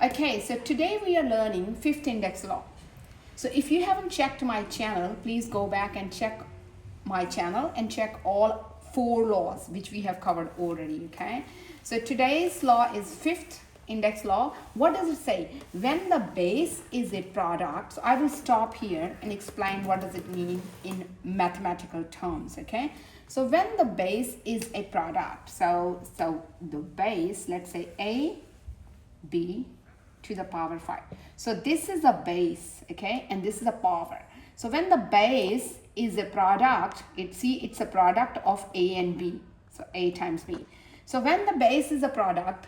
Okay, so today we are learning fifth index law. So if you haven't checked my channel, please go back and check my channel and check all 4 laws which we have covered already. Okay, so today's law is fifth index law. What does it say? When the base is a product, so I will stop here and explain what does it mean in mathematical terms. Okay, so when the base is a product, so the base, let's say a b to the power 5. So this is a base, okay, and this is a power. So when the base is a product, it's a product of a and b, so a times b. So when the base is a product,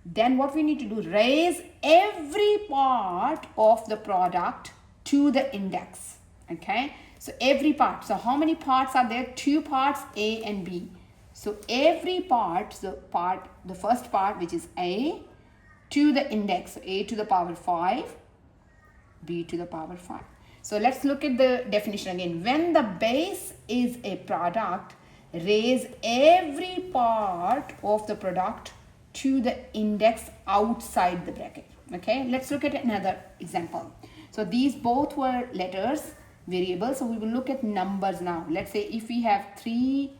then what we need to do, raise every part of the product to the index. Okay, so every part. So how many parts are there? 2 parts, a and b. So every part, the first part, which is a, to the index, so a to the power 5, b to the power 5. So let's look at the definition again. When the base is a product, raise every part of the product to the index outside the bracket. Okay, let's look at another example. So these both were letters, variables. So we will look at numbers now. Let's say if we have 3a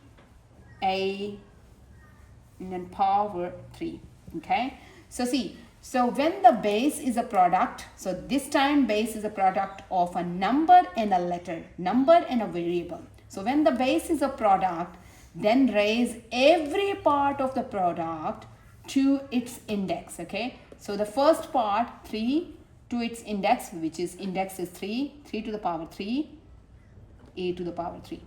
and then power 3. Okay, so see, so when the base is a product, so this time base is a product of a number and a letter, number and a variable. So when the base is a product, then raise every part of the product to its index. Okay, so the first part, 3, to its index, which is index is 3 to the power 3, a to the power 3.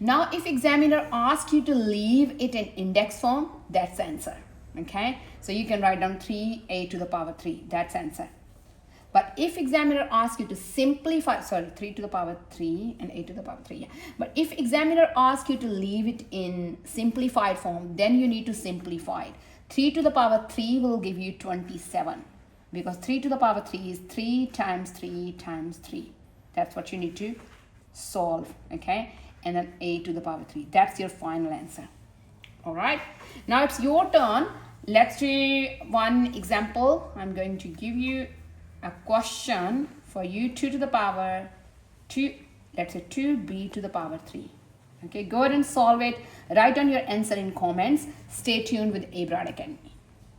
Now if examiner asks you to leave it in index form, that's the answer. Okay, so you can write down 3a to the power 3, that's answer. But if examiner asks you to simplify, 3 to the power 3 and a to the power 3, yeah. But if examiner asks you to leave it in simplified form, then you need to simplify it. 3 to the power 3 will give you 27, because 3 to the power 3 is 3 times 3 times 3. That's what you need to solve. Okay, and then a to the power 3, that's your final answer. All right, now it's your turn. Let's do one example. I'm going to give you a question for you, 2 to the power 2, let's say 2b to the power 3. Okay, go ahead and solve it. Write down your answer in comments. Stay tuned with BRAR Academy.